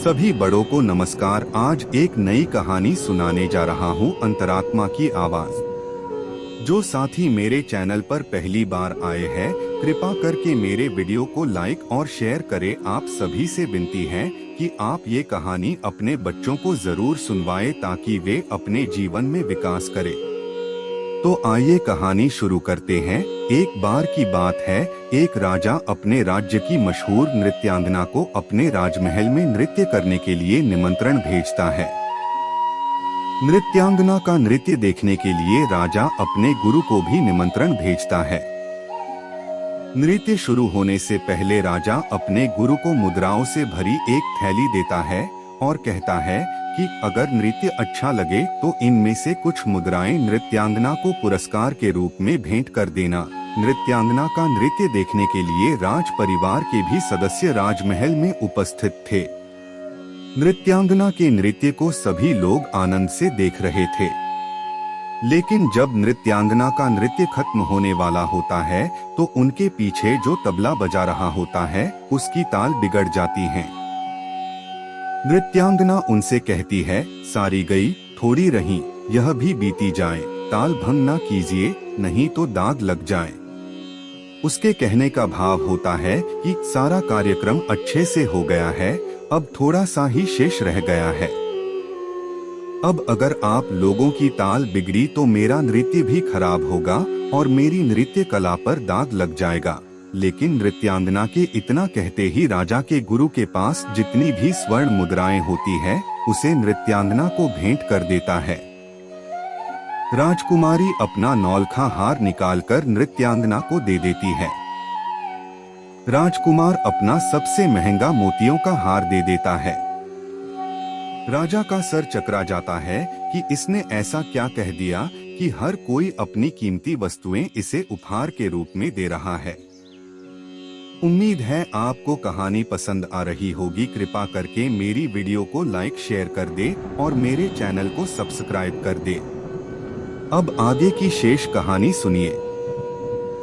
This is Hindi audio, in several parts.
सभी बड़ों को नमस्कार। आज एक नई कहानी सुनाने जा रहा हूँ, अंतरात्मा की आवाज। जो साथी मेरे चैनल पर पहली बार आए हैं, कृपा करके मेरे वीडियो को लाइक और शेयर करें। आप सभी से विनती है कि आप ये कहानी अपने बच्चों को जरूर सुनवाएं ताकि वे अपने जीवन में विकास करें। तो आइए कहानी शुरू करते हैं। एक बार की बात है, एक राजा अपने राज्य की मशहूर नृत्यांगना को अपने राजमहल में नृत्य करने के लिए निमंत्रण भेजता है। नृत्यांगना का नृत्य देखने के लिए राजा अपने गुरु को भी निमंत्रण भेजता है। नृत्य शुरू होने से पहले राजा अपने गुरु को मुद्राओं से भरी एक थैली देता है और कहता है कि अगर नृत्य अच्छा लगे तो इनमें से कुछ मुद्राएं नृत्यांगना को पुरस्कार के रूप में भेंट कर देना। नृत्यांगना का नृत्य देखने के लिए राज परिवार के भी सदस्य राजमहल में उपस्थित थे। नृत्यांगना के नृत्य को सभी लोग आनंद से देख रहे थे, लेकिन जब नृत्यांगना का नृत्य खत्म होने वाला होता है तो उनके पीछे जो तबला बजा रहा होता है उसकी ताल बिगड़ जाती है। नृत्यांगना उनसे कहती है, सारी गई थोड़ी रही, यह भी बीती जाए, ताल भंग ना कीजिए नहीं तो दाग लग जाए। उसके कहने का भाव होता है कि सारा कार्यक्रम अच्छे से हो गया है, अब थोड़ा सा ही शेष रह गया है। अब अगर आप लोगों की ताल बिगड़ी तो मेरा नृत्य भी खराब होगा और मेरी नृत्य कला पर दाग लग जाएगा। लेकिन नृत्यांगना के इतना कहते ही राजा के गुरु के पास जितनी भी स्वर्ण मुद्राएं होती है उसे नृत्यांगना को भेंट कर देता है। राजकुमारी अपना नौलखा हार निकालकर नृत्यांगना को दे देती है। राजकुमार अपना सबसे महंगा मोतियों का हार दे देता है। राजा का सर चकरा जाता है कि इसने ऐसा क्या कह दिया कि हर कोई अपनी कीमती वस्तुएं इसे उपहार के रूप में दे रहा है। उम्मीद है आपको कहानी पसंद आ रही होगी। कृपा करके मेरी वीडियो को लाइक शेयर कर दे और मेरे चैनल को सब्सक्राइब कर दे। अब आगे की शेष कहानी सुनिए।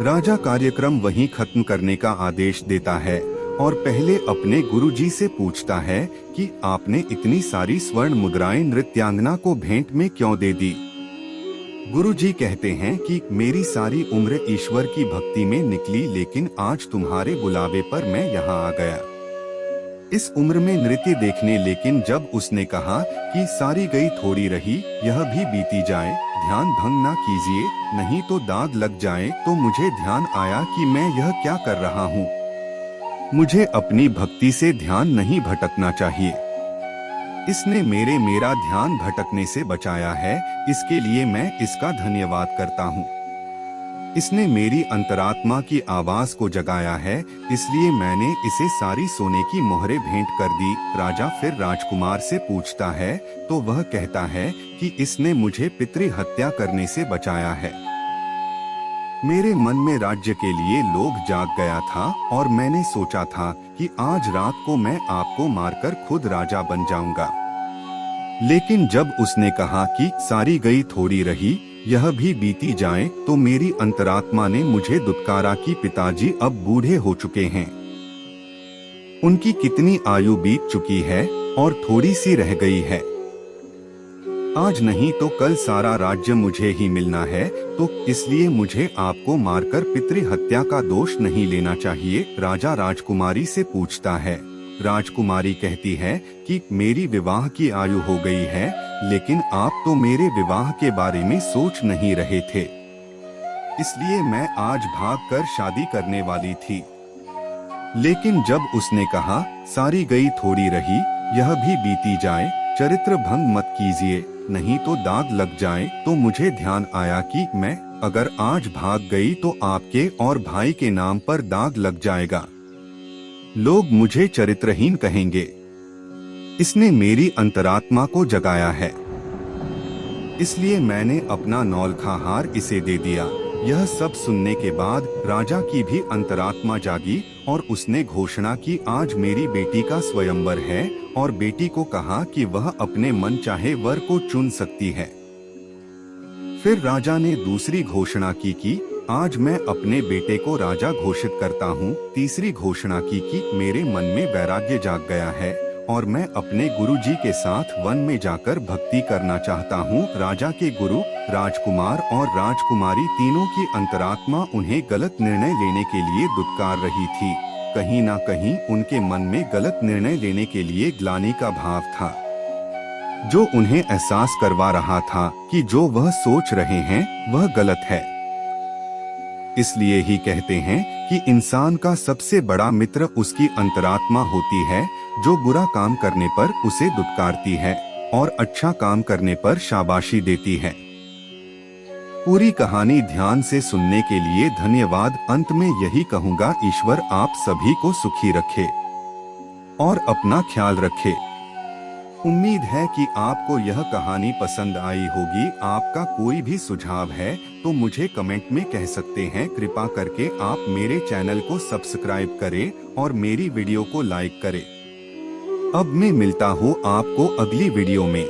राजा कार्यक्रम वहीं खत्म करने का आदेश देता है और पहले अपने गुरुजी से पूछता है कि आपने इतनी सारी स्वर्ण मुद्राएं नृत्यांगना को भेंट में क्यों दे दी। गुरुजी कहते हैं कि मेरी सारी उम्र ईश्वर की भक्ति में निकली, लेकिन आज तुम्हारे बुलावे पर मैं यहाँ आ गया इस उम्र में नृत्य देखने। लेकिन जब उसने कहा कि सारी गई थोड़ी रही, यह भी बीती जाए, ध्यान भंग ना कीजिए नहीं तो दाग लग जाए, तो मुझे ध्यान आया कि मैं यह क्या कर रहा हूँ। मुझे अपनी भक्ति से ध्यान नहीं भटकना चाहिए। इसने मेरा ध्यान भटकने से बचाया है, इसके लिए मैं इसका धन्यवाद करता हूँ। इसने मेरी अंतरात्मा की आवाज को जगाया है, इसलिए मैंने इसे सारी सोने की मोहरें भेंट कर दी। राजा फिर राजकुमार से पूछता है तो वह कहता है कि इसने मुझे पितृ हत्या करने से बचाया है। मेरे मन में राज्य के लिए लोभ जाग गया था और मैंने सोचा था कि आज रात को मैं आपको मारकर खुद राजा बन जाऊंगा। लेकिन जब उसने कहा कि सारी गई थोड़ी रही, यह भी बीती जाए, तो मेरी अंतरात्मा ने मुझे दुत्कारा कि पिताजी अब बूढ़े हो चुके हैं। उनकी कितनी आयु बीत चुकी है और थोड़ी सी रह गई है। आज नहीं तो कल सारा राज्य मुझे ही मिलना है, तो इसलिए मुझे आपको मारकर पितृ हत्या का दोष नहीं लेना चाहिए। राजा राजकुमारी से पूछता है। राजकुमारी कहती है कि मेरी विवाह की आयु हो गई है, लेकिन आप तो मेरे विवाह के बारे में सोच नहीं रहे थे, इसलिए मैं आज भागकर शादी करने वाली थी। लेकिन जब उसने कहा सारी गई थोड़ी रही, यह भी बीती जाए, चरित्र भंग मत कीजिए नहीं तो दाग लग जाए, तो मुझे ध्यान आया कि मैं अगर आज भाग गई तो आपके और भाई के नाम पर दाग लग जाएगा, लोग मुझे चरित्रहीन कहेंगे। इसने मेरी अंतरात्मा को जगाया है, इसलिए मैंने अपना नौलखा हार इसे दे दिया। यह सब सुनने के बाद राजा की भी अंतरात्मा जागी और उसने घोषणा की आज मेरी बेटी का स्वयंवर है और बेटी को कहा कि वह अपने मन चाहे वर को चुन सकती है। फिर राजा ने दूसरी घोषणा की कि आज मैं अपने बेटे को राजा घोषित करता हूँ। तीसरी घोषणा की कि मेरे मन में वैराग्य जाग गया है और मैं अपने गुरुजी के साथ वन में जाकर भक्ति करना चाहता हूँ। राजा के गुरु, राजकुमार और राजकुमारी तीनों की अंतरात्मा उन्हें गलत निर्णय लेने के लिए दुत्कार रही थी। कहीं ना कहीं उनके मन में गलत निर्णय लेने के लिए ग्लानि का भाव था, जो उन्हें एहसास करवा रहा था कि जो वह सोच रहे हैं वह गलत है। इसलिए ही कहते हैं कि इंसान का सबसे बड़ा मित्र उसकी अंतरात्मा होती है, जो बुरा काम करने पर उसे दुत्कारती है और अच्छा काम करने पर शाबाशी देती है। पूरी कहानी ध्यान से सुनने के लिए धन्यवाद। अंत में यही कहूँगा, ईश्वर आप सभी को सुखी रखे और अपना ख्याल रखे। उम्मीद है कि आपको यह कहानी पसंद आई होगी। आपका कोई भी सुझाव है तो मुझे कमेंट में कह सकते हैं। कृपा करके आप मेरे चैनल को सब्सक्राइब करें और मेरी वीडियो को लाइक करें। अब मैं मिलता हूँ आपको अगली वीडियो में।